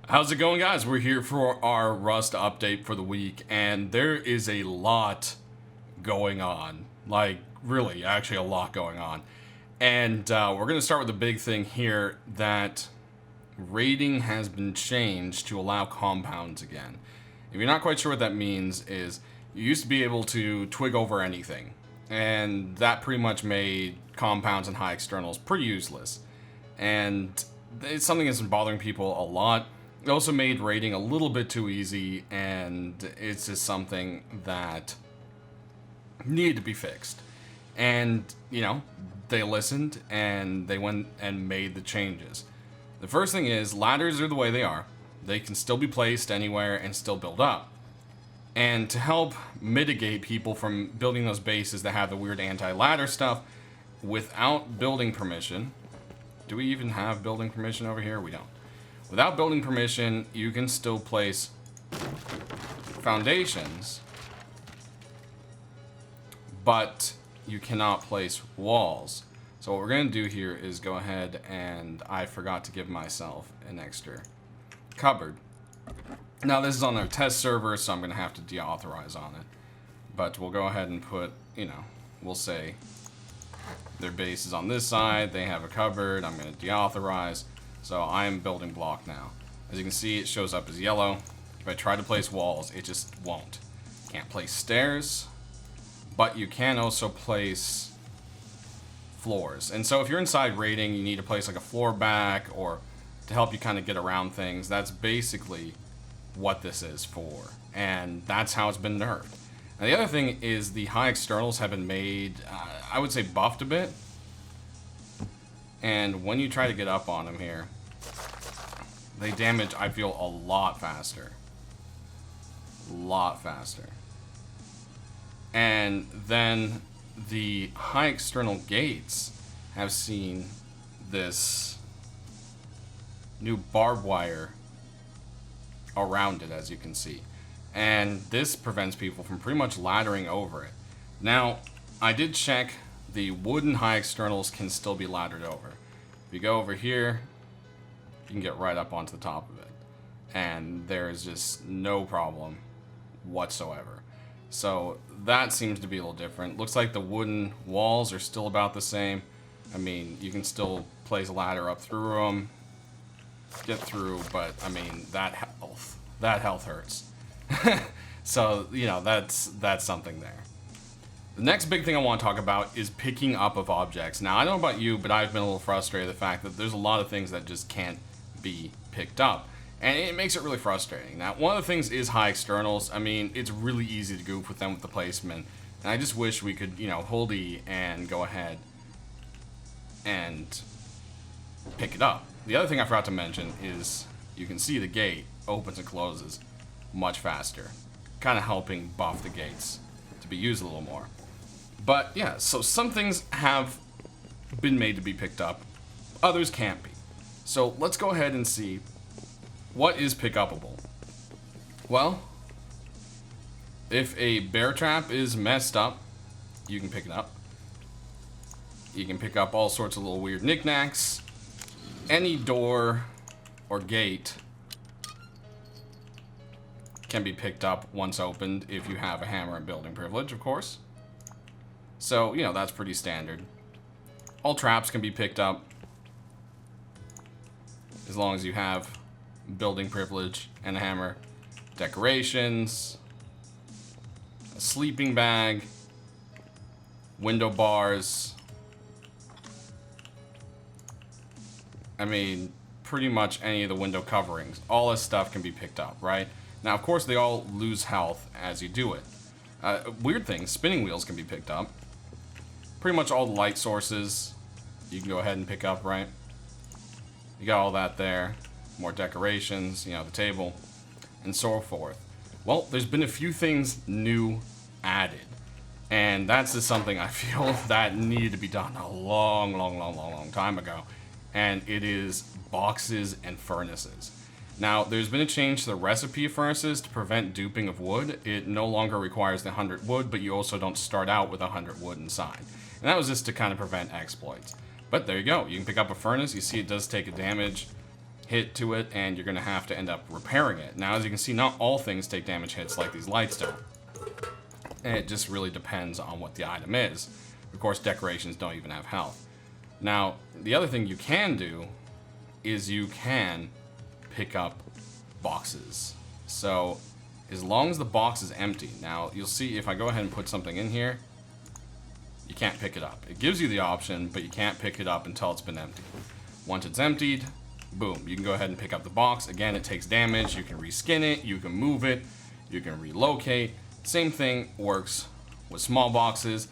How's it going, guys? We're here for our Rust update for the week, and there is a lot going on. Like, really, actually a lot going on. And we're going to start with the big thing here, that rating has been changed to allow compounds again. If you're not quite sure what that means, is you used to be able to twig over anything, and that pretty much made compounds and high externals pretty useless. And it's something that's been bothering people a lot. It also made rating a little bit too easy, and it's just something that needed to be fixed. And, you know, they listened and they went and made the changes. The first thing is, ladders are the way they are. They can still be placed anywhere and still build up. And to help mitigate people from building those bases that have the weird anti-ladder stuff without building permission. Do we even have building permission over here? We don't. Without building permission, you can still place foundations, but you cannot place walls. So what we're going to do here is go ahead, and I forgot to give myself an extra cupboard. Now this is on our test server, so I'm going to have to deauthorize on it. But we'll go ahead and put, we'll say their base is on this side, they have a cupboard, I'm going to deauthorize. So I am building block now. As you can see, it shows up as yellow. If I try to place walls, it just won't. Can't place stairs, but you can also place floors. And so if you're inside raiding, you need to place like a floor back or to help you kind of get around things. That's basically what this is for. And that's how it's been nerfed. And the other thing is the high externals have been made, I would say buffed a bit. And when you try to get up on them here, they damage, I feel, a lot faster. A lot faster. And then the high external gates have seen this new barbed wire around it, as you can see. And this prevents people from pretty much laddering over it. Now, I did check. The wooden high externals can still be laddered over. If you go over here, you can get right up onto the top of it. And there is just no problem whatsoever. So that seems to be a little different. Looks like the wooden walls are still about the same. I mean, you can still place a ladder up through them, get through, but I mean, that health hurts. So, that's something there. The next big thing I want to talk about is picking up of objects. Now, I don't know about you, but I've been a little frustrated with the fact that there's a lot of things that just can't be picked up. And it makes it really frustrating. Now, one of the things is high externals. I mean, it's really easy to goof with them with the placement. And I just wish we could, hold E and go ahead and pick it up. The other thing I forgot to mention is you can see the gate opens and closes much faster. Kind of helping buff the gates to be used a little more. But yeah, so some things have been made to be picked up, others can't be. So let's go ahead and see what is pick upable. Well, if a bear trap is messed up, you can pick it up. You can pick up all sorts of little weird knickknacks. Any door or gate can be picked up once opened if you have a hammer and building privilege, of course. So, that's pretty standard. All traps can be picked up as long as you have building privilege and a hammer. Decorations, a sleeping bag, window bars. I mean, pretty much any of the window coverings. All this stuff can be picked up, right? Now, of course, they all lose health as you do it. Weird things, spinning wheels can be picked up. Pretty much all the light sources you can go ahead and pick up, right? You got all that there. More decorations, the table, and so forth. Well, there's been a few things new added. And that's just something I feel that needed to be done a long time ago. And it is boxes and furnaces. Now, there's been a change to the recipe of furnaces to prevent duping of wood. It no longer requires the 100 wood, but you also don't start out with 100 wood inside. And that was just to kind of prevent exploits. But there you go. You can pick up a furnace. You see it does take a damage. hit to it, and you're going to have to end up repairing it. Now, as you can see, not all things take damage hits like these lights do. And it just really depends on what the item is. Of course, decorations don't even have health. Now, the other thing you can do is you can pick up boxes. So, as long as the box is empty. Now, you'll see if I go ahead and put something in here, you can't pick it up. It gives you the option, but you can't pick it up until it's been emptied. Once it's emptied, boom, you can go ahead and pick up the box. Again, it takes damage. You can reskin it, you can move it, you can relocate. Same thing works with small boxes.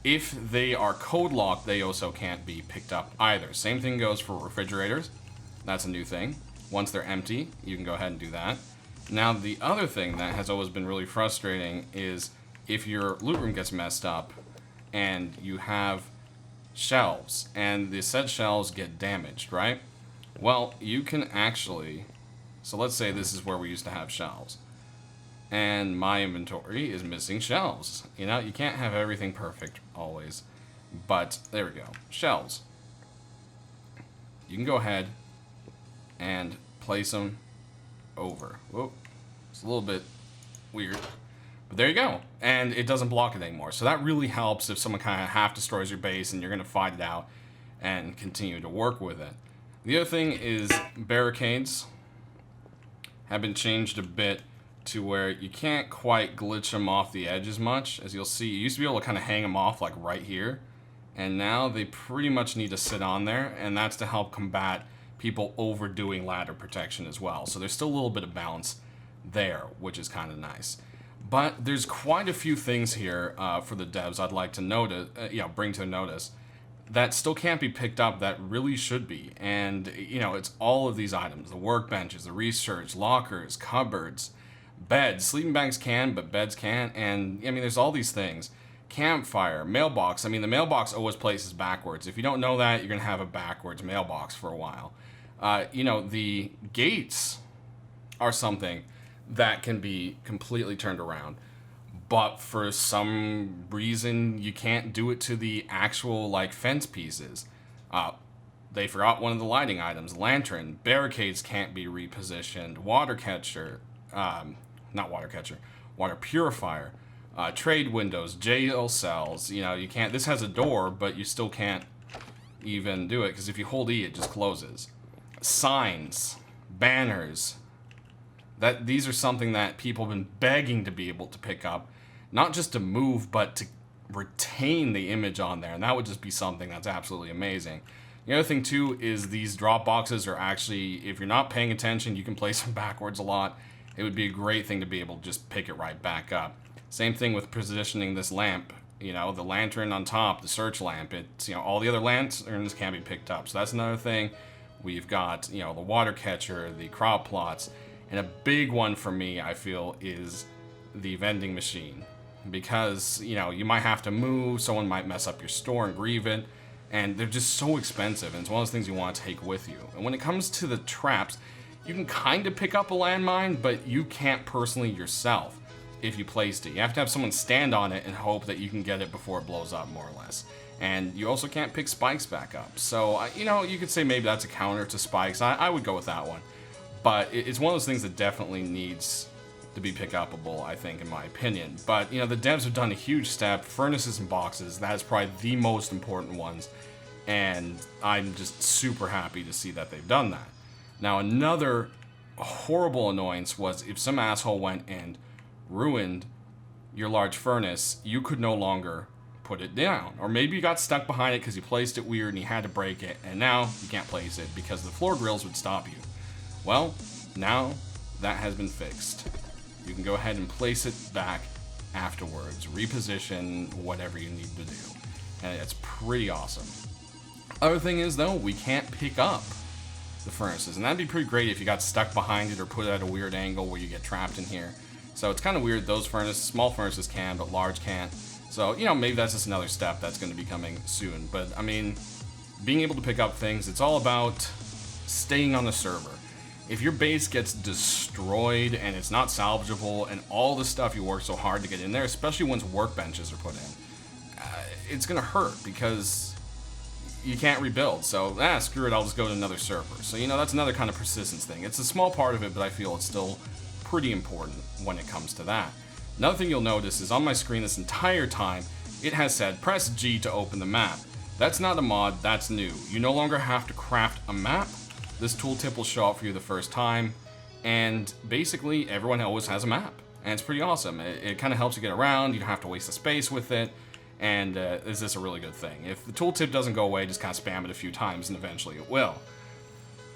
If they are code locked, they also can't be picked up either. Same thing goes for refrigerators. That's a new thing. Once they're empty, you can go ahead and do that. Now, the other thing that has always been really frustrating is if your loot room gets messed up and you have shelves and the said shelves get damaged, right? Well, you can actually, so let's say this is where we used to have shelves and my inventory is missing shelves. You know, you can't have everything perfect always, but there we go. Shelves. You can go ahead and place them over. Whoa, it's a little bit weird, but there you go. And it doesn't block it anymore. So that really helps if someone kind of half destroys your base and you're going to fight it out and continue to work with it. The other thing is barricades have been changed a bit to where you can't quite glitch them off the edge as much. As you'll see, you used to be able to kind of hang them off like right here, and now they pretty much need to sit on there, and that's to help combat people overdoing ladder protection as well. So there's still a little bit of balance there, which is kind of nice. But there's quite a few things here for the devs I'd like to notice, bring to notice that still can't be picked up that really should be. And, you know, it's all of these items: the workbenches, the research, lockers, cupboards, beds. Sleeping bags can, but beds can't. And, I mean, there's all these things. Campfire, mailbox. I mean, the mailbox always places backwards. If you don't know that, you're going to have a backwards mailbox for a while. The gates are something that can be completely turned around, but for some reason you can't do it to the actual like fence pieces. They forgot one of the lighting items: lantern. Barricades can't be repositioned. Water purifier. Trade windows, jail cells. You know, you can't. This has a door, but you still can't even do it because if you hold E, it just closes. Signs, banners. These are something that people have been begging to be able to pick up, not just to move, but to retain the image on there, and that would just be something that's absolutely amazing. The other thing too is these drop boxes are actually, if you're not paying attention, you can place them backwards a lot. It would be a great thing to be able to just pick it right back up. Same thing with positioning this lamp. You know, the lantern on top, the search lamp. It's, you know, all the other lanterns can't be picked up. So that's another thing. We've got, you know, the water catcher, the crop plots. And a big one for me, I feel, is the vending machine. Because, you know, you might have to move, someone might mess up your store and grieve it, and they're just so expensive, and it's one of those things you want to take with you. And when it comes to the traps, you can kind of pick up a landmine, but you can't personally yourself if you placed it. You have to have someone stand on it and hope that you can get it before it blows up, more or less. And you also can't pick spikes back up. So, you know, you could say maybe that's a counter to spikes. I would go with that one. But it's one of those things that definitely needs to be pick upable, I think, in my opinion. But, you know, the devs have done a huge step. Furnaces and boxes, that is probably the most important ones. And I'm just super happy to see that they've done that. Now, another horrible annoyance was if some asshole went and ruined your large furnace, you could no longer put it down. Or maybe you got stuck behind it because you placed it weird and you had to break it, and now you can't place it because the floor grills would stop you. Well, now that has been fixed. You can go ahead and place it back afterwards. Reposition whatever you need to do. And it's pretty awesome. Other thing is, though, we can't pick up the furnaces. And that'd be pretty great if you got stuck behind it or put it at a weird angle where you get trapped in here. So it's kind of weird. Those furnaces, small furnaces can, but large can't. So, you know, maybe that's just another step that's going to be coming soon. But, I mean, being able to pick up things, it's all about staying on the server. If your base gets destroyed and it's not salvageable and all the stuff you worked so hard to get in there, especially once workbenches are put in, it's going to hurt because you can't rebuild. So, screw it, I'll just go to another server. So, you know, that's another kind of persistence thing. It's a small part of it, but I feel it's still pretty important when it comes to that. Another thing you'll notice is on my screen this entire time, it has said, press G to open the map. That's not a mod, that's new. You no longer have to craft a map. This tooltip will show up for you the first time, and basically everyone always has a map. And it's pretty awesome. It kind of helps you get around, you don't have to waste the space with it, and is this a really good thing? If the tooltip doesn't go away, just kind of spam it a few times and eventually it will.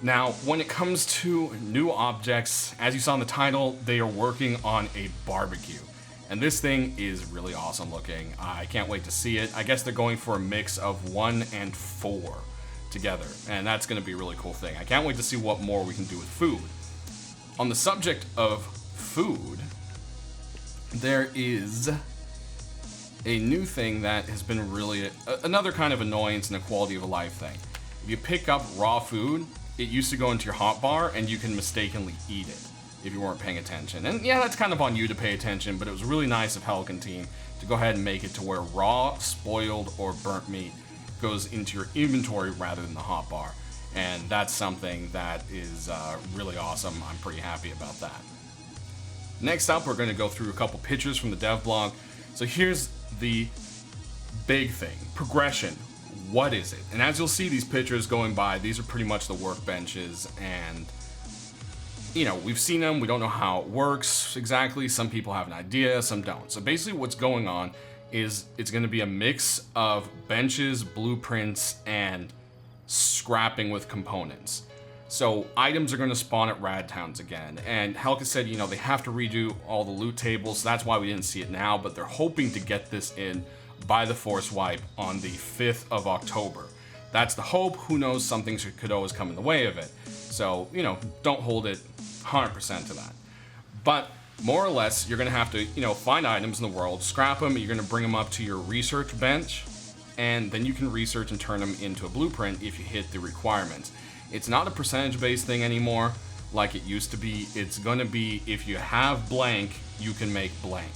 Now, when it comes to new objects, as you saw in the title, they are working on a barbecue. And this thing is really awesome looking. I can't wait to see it. I guess they're going for a mix of 1 and 4 together, and that's going to be a really cool thing. I can't wait to see what more we can do with food. On the subject of food, there is a new thing that has been really another kind of annoyance and a quality of a life thing. If you pick up raw food, it used to go into your hotbar and you can mistakenly eat it if you weren't paying attention. And yeah, that's kind of on you to pay attention, but it was really nice of Helk Team to go ahead and make it to where raw, spoiled, or burnt meat goes into your inventory rather than the hotbar. And that's something that is really awesome. I'm pretty happy about that. Next up, we're going to go through a couple pictures from the dev blog. So here's the big thing, progression. What is it? And as you'll see these pictures going by, these are pretty much the workbenches, and you know, we've seen them, we don't know how it works exactly. Some people have an idea, some don't. So basically what's going on is it's going to be a mix of benches, blueprints, and scrapping with components. So items are going to spawn at rad towns again, and Helka said, you know, they have to redo all the loot tables, so that's why we didn't see it now, but they're hoping to get this in by the Force wipe on the 5th of October. That's the hope. Who knows, something could always come in the way of it. So, you know, don't hold it 100% to that. But more or less, you're going to have to, you know, find items in the world, scrap them, you're going to bring them up to your research bench, and then you can research and turn them into a blueprint if you hit the requirements. It's not a percentage-based thing anymore like it used to be. It's going to be, if you have blank, you can make blank.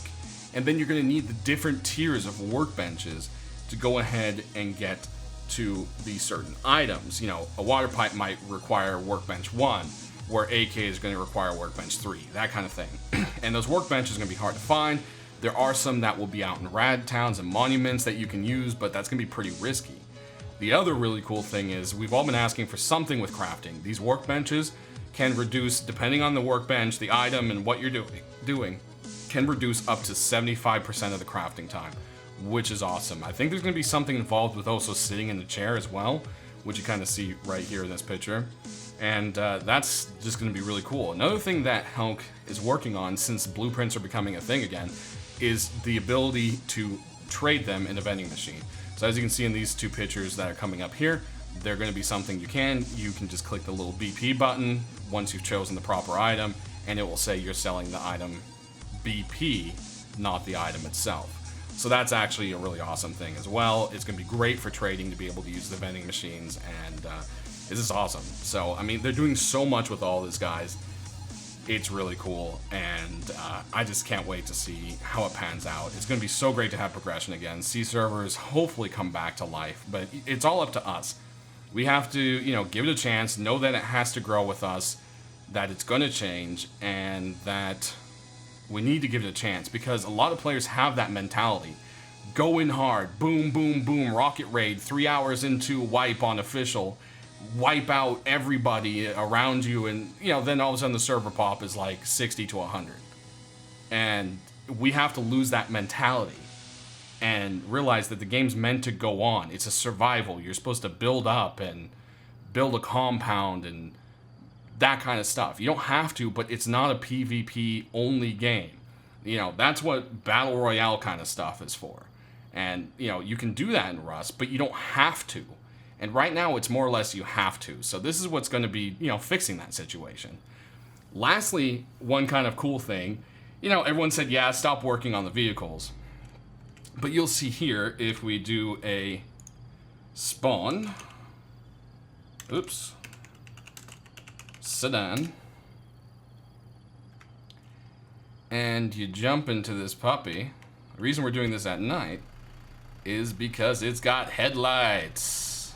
And then you're going to need the different tiers of workbenches to go ahead and get to these certain items. You know, a water pipe might require workbench 1, where AK is going to require workbench 3, that kind of thing. And those workbenches are going to be hard to find. There are some that will be out in rad towns and monuments that you can use, but that's going to be pretty risky. The other really cool thing is we've all been asking for something with crafting. These workbenches can reduce, depending on the workbench, the item, and what you're doing, can reduce up to 75% of the crafting time, which is awesome. I think there's going to be something involved with also sitting in the chair as well, which you kind of see right here in this picture. And that's just going to be really cool. Another thing that Helk is working on, since blueprints are becoming a thing again, is the ability to trade them in a vending machine. So as you can see in these two pictures that are coming up here, they're going to be something you can just click the little BP button once you've chosen the proper item, and it will say you're selling the item BP, not the item itself. So that's actually a really awesome thing as well. It's going to be great for trading to be able to use the vending machines, and this is awesome. So, I mean, they're doing so much with all this, guys. It's really cool, and I just can't wait to see how it pans out. It's going to be so great to have progression again. See servers hopefully come back to life, but it's all up to us. We have to, you know, give it a chance, know that it has to grow with us, that it's going to change, and that we need to give it a chance, because a lot of players have that mentality. Go in hard, boom, boom, boom, rocket raid, 3 hours into wipe on official, wipe out everybody around you, and you know, then all of a sudden the server pop is like 60 to 100. And we have to lose that mentality and realize that the game's meant to go on. It's a survival. You're supposed to build up and build a compound and that kind of stuff. You don't have to, but it's not a PvP only game. You know, that's what Battle Royale kind of stuff is for. And, you know, you can do that in Rust, but you don't have to. And right now, it's more or less you have to. So this is what's going to be, you know, fixing that situation. Lastly, one kind of cool thing, you know, everyone said, yeah, stop working on the vehicles. But you'll see here, if we do a spawn, oops, sedan, and you jump into this puppy. The reason we're doing this at night is because it's got headlights.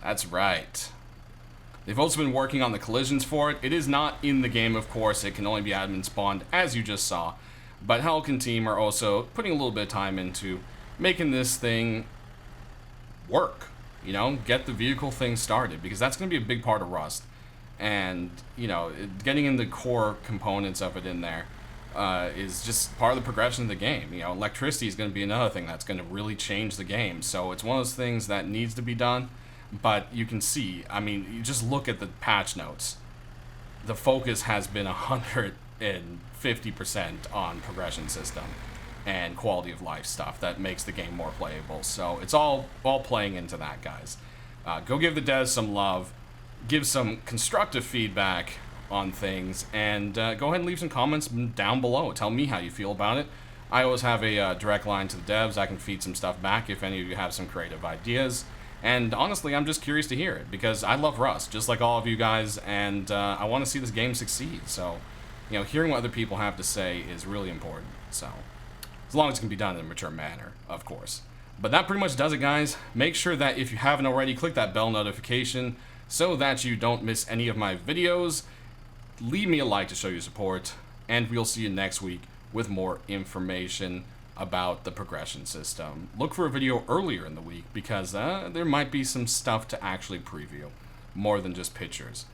That's right. They've also been working on the collisions for it. It is not in the game, of course. It can only be admin spawned, as you just saw. But Hulk and team are also putting a little bit of time into making this thing work. You know, get the vehicle thing started, because that's going to be a big part of Rust. And, you know, getting in the core components of it in there is just part of the progression of the game. You know, electricity is going to be another thing that's going to really change the game. So it's one of those things that needs to be done. But you can see, I mean, you just look at the patch notes. The focus has been 150% on progression system and quality of life stuff that makes the game more playable. So it's all playing into that, guys. Go give the devs some love, give some constructive feedback on things, and go ahead and leave some comments down below. Tell me how you feel about it. I always have a direct line to the devs. I can feed some stuff back if any of you have some creative ideas. And honestly, I'm just curious to hear it, because I love Rust, just like all of you guys, and I want to see this game succeed. So, you know, hearing what other people have to say is really important. So, as long as it can be done in a mature manner, of course. But that pretty much does it, guys. Make sure that if you haven't already, click that bell notification so that you don't miss any of my videos. Leave me a like to show your support, and we'll see you next week with more information about the progression system. Look for a video earlier in the week, because there might be some stuff to actually preview, more than just pictures.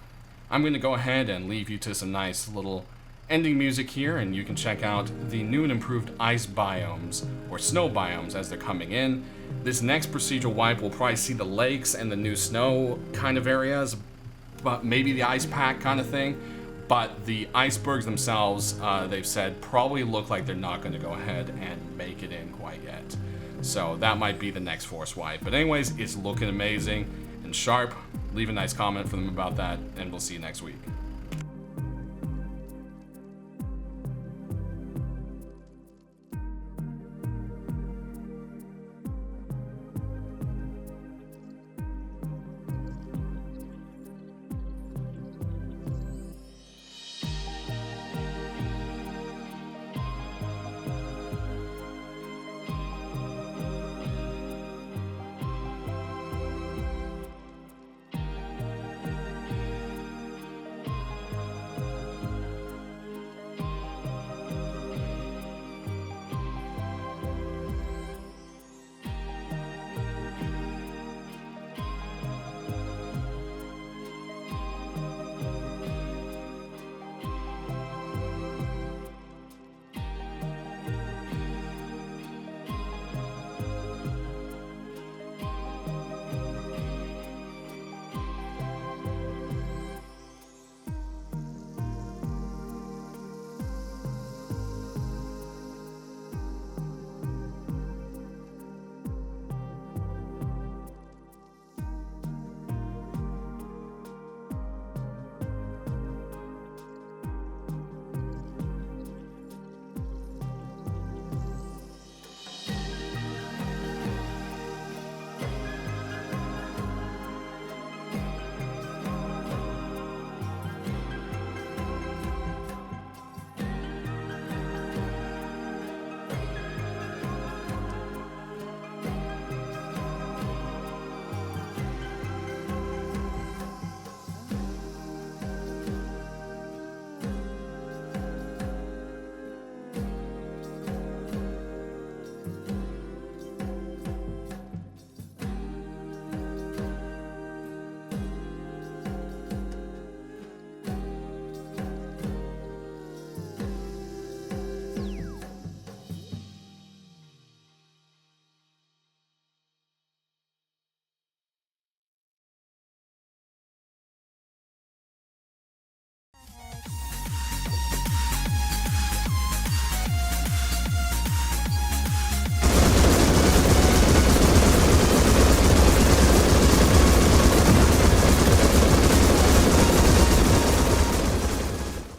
I'm going to go ahead and leave you to some nice little ending music here, and you can check out the new and improved ice biomes, or snow biomes, as they're coming in. This next procedural wipe will probably see the lakes and the new snow kind of areas, but maybe the ice pack kind of thing. But the icebergs themselves, they've said, probably look like they're not going to go ahead and make it in quite yet. So that might be the next Force wipe. But anyways, it's looking amazing and sharp. Leave a nice comment for them about that, and we'll see you next week.